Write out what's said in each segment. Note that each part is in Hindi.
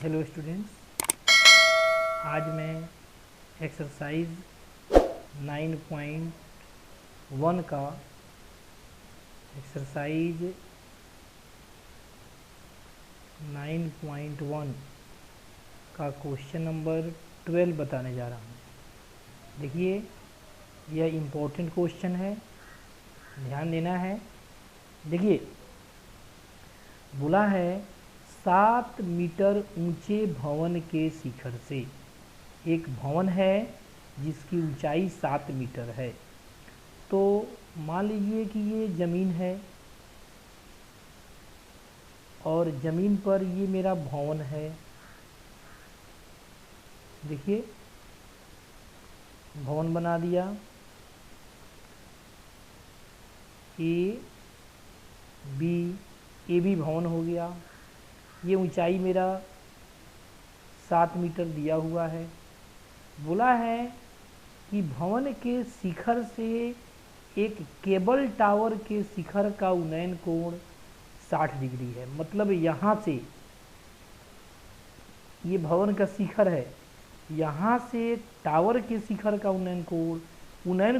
हेलो स्टूडेंट्स, आज मैं एक्सरसाइज 9.1 का एक्सरसाइज 9.1 का क्वेश्चन नंबर 12 बताने जा रहा हूँ। देखिए, यह इम्पोर्टेंट क्वेश्चन है, ध्यान देना है। देखिए, बोला है 7 मीटर ऊंचे भवन के शिखर से। एक भवन है जिसकी ऊंचाई 7 मीटर है। तो मान लीजिए कि ये ज़मीन है और ज़मीन पर ये मेरा भवन है। देखिए, भवन बना दिया, ए बी भवन हो गया। ये ऊंचाई मेरा 7 मीटर दिया हुआ है। बोला है कि भवन के शिखर से एक केबल टावर के शिखर का उन्नयन कोण 60 डिग्री है। मतलब यहाँ से, ये भवन का शिखर है, यहाँ से टावर के शिखर का उन्नयन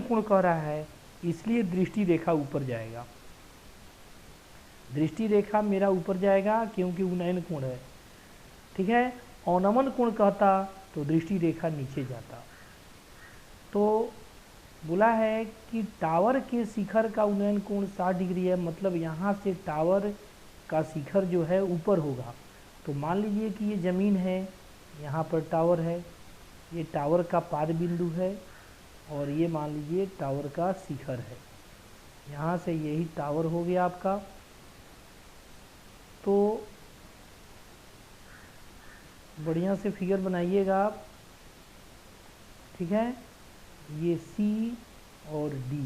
कोण कह रहा है, इसलिए दृष्टि रेखा ऊपर जाएगा। दृष्टि रेखा मेरा ऊपर जाएगा क्योंकि उन्नयन कोण है, ठीक है। अवनमन कोण कहता तो दृष्टि रेखा नीचे जाता। तो बोला है कि टावर के शिखर का उन्नयन कोण 60 डिग्री है। मतलब यहाँ से टावर का शिखर जो है ऊपर होगा। तो मान लीजिए कि ये ज़मीन है, यहाँ पर टावर है, ये टावर का पाद बिंदु है और ये मान लीजिए टावर का शिखर है। यहाँ से यही टावर हो गया आपका। तो बढ़िया से फिगर बनाइएगा आप, ठीक है। ये सी और डी,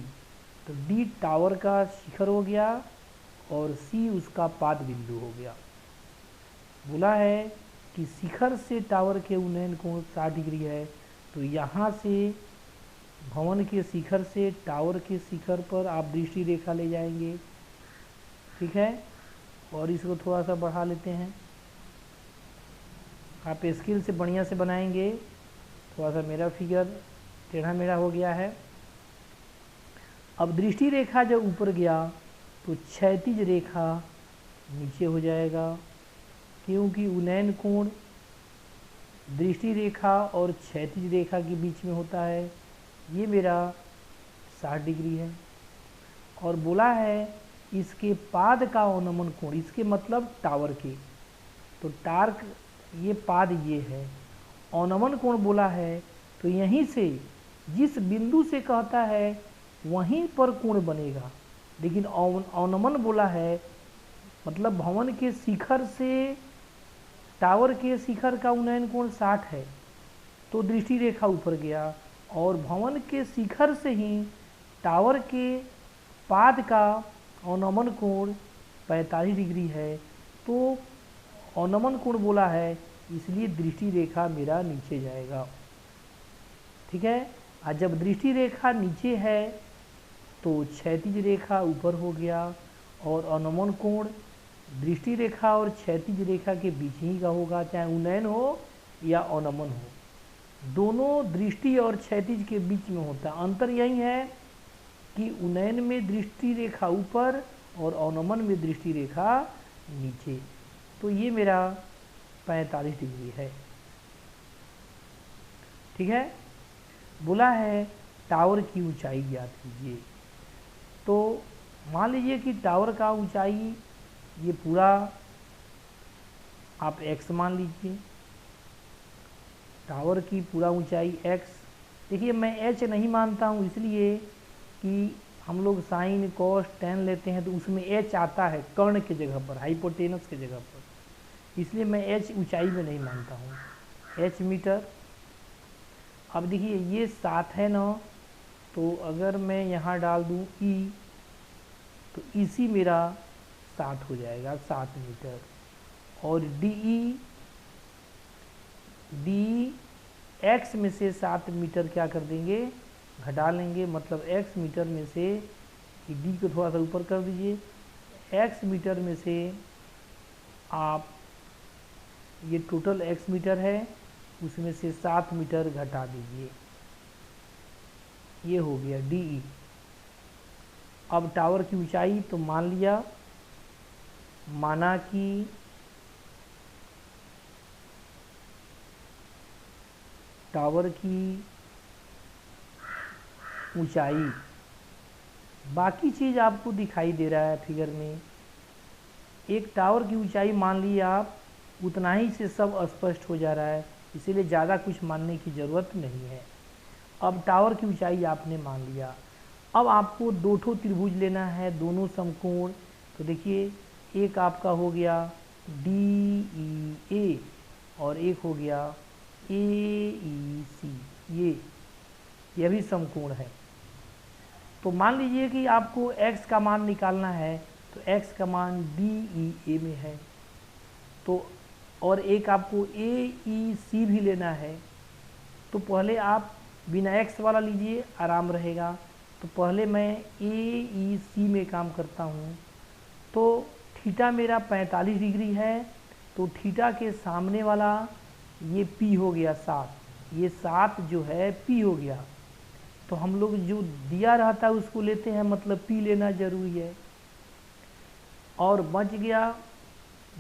तो डी टावर का शिखर हो गया और सी उसका पाद बिंदु हो गया। बोला है कि शिखर से टावर के उन्नयन कोण 60 डिग्री है। तो यहाँ से भवन के शिखर से टावर के शिखर पर आप दृष्टि रेखा ले जाएंगे, ठीक है। और इसको थोड़ा सा बढ़ा लेते हैं, आप स्केल से बढ़िया से बनाएंगे। थोड़ा सा मेरा फिगर टेढ़ा मेढ़ा हो गया है। अब दृष्टि रेखा जब ऊपर गया तो क्षैतिज रेखा नीचे हो जाएगा, क्योंकि उन्नयन कोण दृष्टि रेखा और क्षैतिज रेखा के बीच में होता है। ये मेरा 60 डिग्री है। और बोला है इसके पाद का अवनमन कोण, इसके मतलब टावर के, तो टार्क ये पाद ये है। अवनमन कोण बोला है तो यहीं से जिस बिंदु से कहता है वहीं पर कोण बनेगा। लेकिन अवनमन बोला है मतलब भवन के शिखर से टावर के शिखर का उन्नयन कोण 60 है। तो दृष्टि रेखा ऊपर गया और भवन के शिखर से ही टावर के पाद का अवनमन कोण 45 डिग्री है। तो अवनमन कोण बोला है, इसलिए दृष्टि रेखा मेरा नीचे जाएगा, ठीक है। और जब दृष्टि रेखा नीचे है तो क्षैतिज रेखा ऊपर हो गया और अवनमन कोण दृष्टि रेखा और क्षैतिज रेखा के बीच ही का होगा, चाहे उन्नयन हो या अवनमन हो। दोनों दृष्टि और क्षैतिज के बीच में होता है। अंतर यही है कि उन्नयन में दृष्टि रेखा ऊपर और अवनमन में दृष्टि रेखा नीचे। तो ये मेरा 45 डिग्री है, ठीक है। बोला है टावर की ऊंचाई ज्ञात कीजिए। तो मान लीजिए कि टावर का ऊंचाई ये पूरा आप x मान लीजिए, टावर की पूरा ऊंचाई x। देखिए, मैं h नहीं मानता हूँ, इसलिए कि हम लोग साइन कॉस टेन लेते हैं तो उसमें h आता है कर्ण के जगह पर, हाइपोटेनस के जगह पर, इसलिए मैं h ऊंचाई में नहीं मानता हूँ। h metre. अब देखिए ये 7 है ना, तो अगर मैं यहाँ डाल दूँ e, तो इसी मेरा 7 हो जाएगा, 7 मीटर। और डी x में से 7 मीटर क्या कर देंगे, घटा लेंगे। मतलब x मीटर में से d को थोड़ा सा ऊपर कर दीजिए, x मीटर में से आप ये टोटल x मीटर है, उसमें से 7 मीटर घटा दीजिए, ये हो गया DE। अब टावर की ऊंचाई तो माना कि टावर की ऊंचाई, बाकी चीज़ आपको दिखाई दे रहा है फिगर में। एक टावर की ऊंचाई मान ली आप, उतना ही से सब स्पष्ट हो जा रहा है, इसीलिए ज़्यादा कुछ मानने की ज़रूरत नहीं है। अब टावर की ऊंचाई आपने मान लिया। अब आपको दो ठो त्रिभुज लेना है, दोनों समकोण। तो देखिए, एक आपका हो गया DEA और एक हो गया AEC, ये भी समकोण है। तो मान लीजिए कि आपको x का मान निकालना है, तो x का मान DEA में है, तो और एक आपको AEC भी लेना है। तो पहले आप बिना x वाला लीजिए, आराम रहेगा। तो पहले मैं AEC में काम करता हूँ। तो थीटा मेरा 45 डिग्री है, तो थीटा के सामने वाला ये P हो गया 7, ये 7 जो है P हो गया। तो हम लोग जो दिया रहता है उसको लेते हैं, मतलब P लेना जरूरी है। और बच गया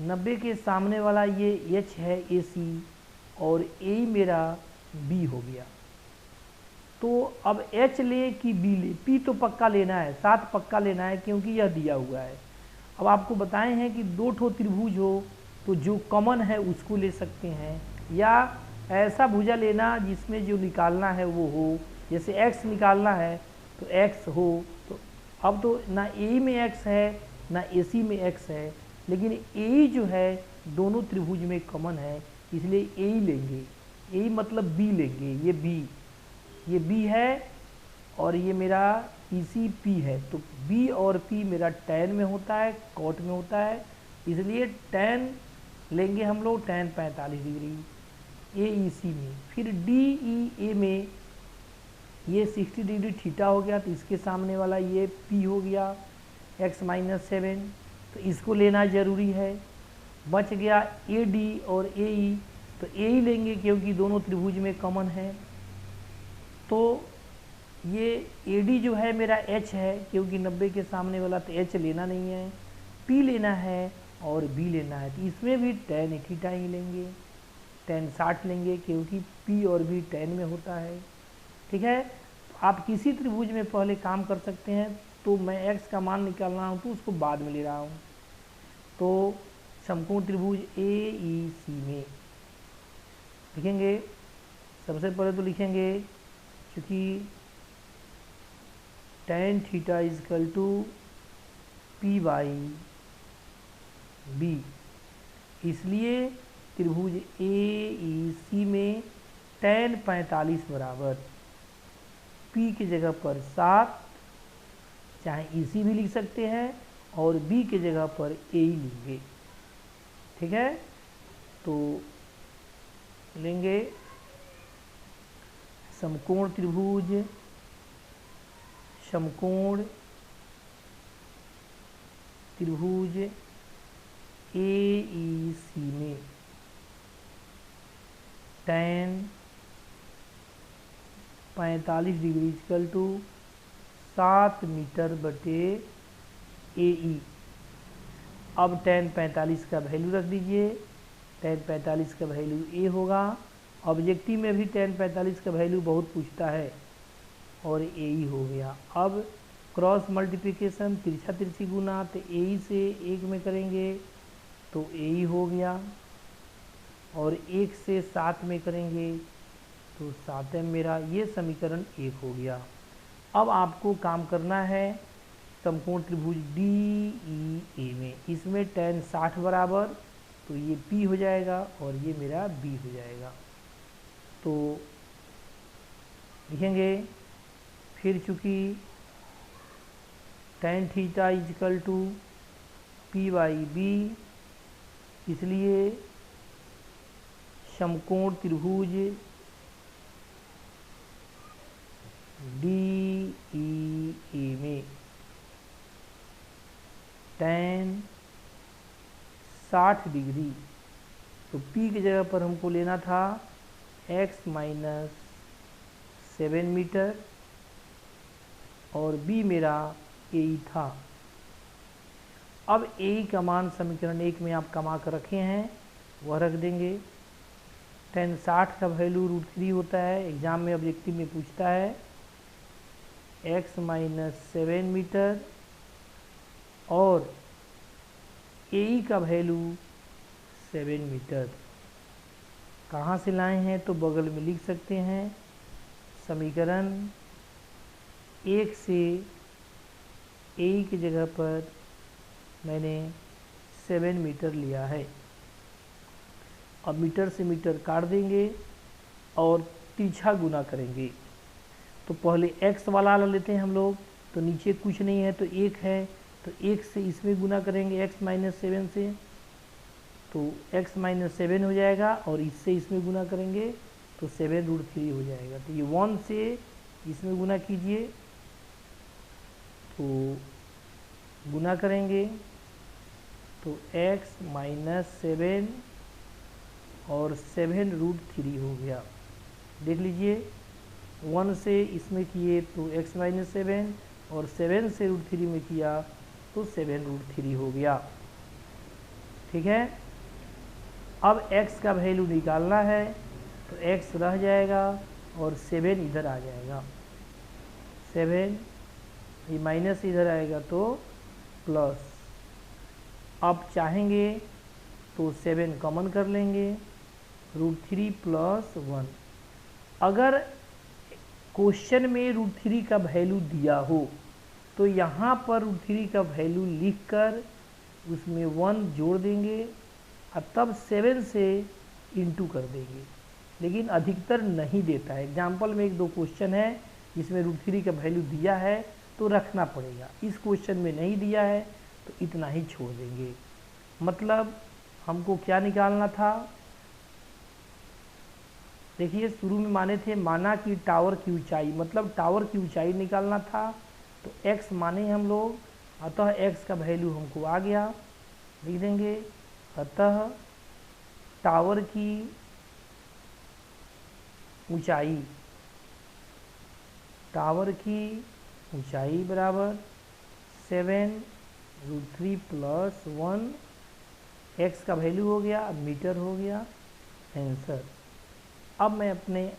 90 के सामने वाला ये H है AC, और A मेरा B हो गया। तो अब H ले कि B ले, P तो पक्का लेना है, 7 पक्का लेना है क्योंकि यह दिया हुआ है। अब आपको बताए हैं कि दो ठो त्रिभुज हो तो जो कॉमन है उसको ले सकते हैं, या ऐसा भुजा लेना जिसमें जो निकालना है वो हो। जैसे x निकालना है तो x हो, तो अब तो ना A में x है ना AC में x है, लेकिन A जो है दोनों त्रिभुज में कॉमन है, इसलिए A ही लेंगे। A मतलब B लेंगे, ये B है और ये मेरा EC P है। तो B और P मेरा tan में होता है, cot में होता है, इसलिए tan लेंगे हम लोग, tan 45 डिग्री AEC में। फिर DEA में ये 60 डिग्री थीटा हो गया, तो इसके सामने वाला ये P हो गया x-7, तो इसको लेना ज़रूरी है। बच गया AD और AE, तो AE लेंगे क्योंकि दोनों त्रिभुज में कॉमन है। तो ये AD जो है मेरा H है, क्योंकि 90 के सामने वाला, तो H लेना नहीं है, P लेना है और B लेना है। तो इसमें भी tan थीटा ही लेंगे, tan 60 लेंगे क्योंकि P और B tan में होता है। ठीक है, आप किसी त्रिभुज में पहले काम कर सकते हैं, तो मैं x का मान निकाल रहा हूँ तो उसको बाद में ले रहा हूँ। तो समकोण त्रिभुज AEC में लिखेंगे, सबसे पहले तो लिखेंगे क्योंकि tan theta equal to P by B, इसलिए त्रिभुज AEC में tan 45 बराबर P की जगह पर 7, चाहे EC भी लिख सकते हैं, और B की जगह पर AE लेंगे। ठीक है, तो लेंगे समकोण त्रिभुज, समकोण त्रिभुज AEC में tan 45 degree equal to 7 metre बटे AE। अब tan 45 का वैल्यू रख दीजिए, tan 45 का वैल्यू A होगा। ऑब्जेक्टिव में भी tan 45 का वैल्यू बहुत पूछता है, और AE हो गया। अब क्रॉस मल्टीप्लिकेशन, तिरछा तिरछी गुना, तो AE से 1 में करेंगे तो AE हो गया, और 1 से 7 में करेंगे तो 7 मेरा, ये समीकरण 1 हो गया। अब आपको काम करना है समकोण त्रिभुज DEA में, इसमें tan 60 बराबर, तो ये P हो जाएगा और ये मेरा B हो जाएगा। तो लिखेंगे फिर, चूँकि tan theta equal to P by B, इसलिए समकोण त्रिभुज DEA में tan 60 डिग्री तो p की जगह पर हमको लेना था x माइनस 7 मीटर और b मेरा a था। अब a का मान समीकरण 1 में आप कमा कर रखे हैं, वह रख देंगे। tan 60 का वैल्यू √3 होता है, एग्जाम में ऑब्जेक्टिव में पूछता है। x माइनस 7 मीटर और ए का वैल्यू 7 मीटर। कहाँ से लाए हैं तो बगल में लिख सकते हैं। समीकरण 1 से ए की जगह पर मैंने 7 मीटर लिया है। अब मीटर से मीटर काट देंगे और तिरछा गुना करेंगे। तो पहले x वाला लेते हैं हम लोग, तो नीचे कुछ नहीं है तो 1 है, तो 1 से इसमें गुना करेंगे x माइनस 7 से, तो x माइनस 7 हो जाएगा और इससे इसमें गुना करेंगे तो 7√3 हो जाएगा। तो ये 1 से इसमें गुना कीजिए, तो गुना करेंगे तो x माइनस 7 और 7√3 हो गया। देख लीजिए 1 से इसमें किए तो x माइनस 7 और 7 से √3 में किया तो 7√3 हो गया। ठीक है, अब x का वैल्यू निकालना है तो x रह जाएगा और 7 इधर आ जाएगा। 7 ये माइनस इधर आएगा तो प्लस। अब चाहेंगे तो 7 कॉमन कर लेंगे, √3 प्लस 1। अगर क्वेश्चन में √3 का वैल्यू दिया हो तो यहाँ पर √3 का वैल्यू लिखकर उसमें 1 जोड़ देंगे और तब 7 से इंटू कर देंगे, लेकिन अधिकतर नहीं देता है। एग्जाम्पल में 1-2 क्वेश्चन है जिसमें √3 का वैल्यू दिया है तो रखना पड़ेगा। इस क्वेश्चन में नहीं दिया है तो इतना ही छोड़ देंगे। मतलब हमको क्या निकालना था, देखिए शुरू में माना कि टावर की ऊंचाई, मतलब टावर की ऊंचाई निकालना था, तो x माने हम लोग, अतः x का वैल्यू हमको आ गया, लिख देंगे। अतः टावर की ऊंचाई बराबर 7√3 प्लस 1, x का वैल्यू हो गया, अब मीटर हो गया आंसर। अब मैं अपने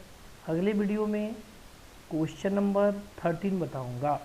अगले वीडियो में क्वेश्चन नंबर 13 बताऊंगा।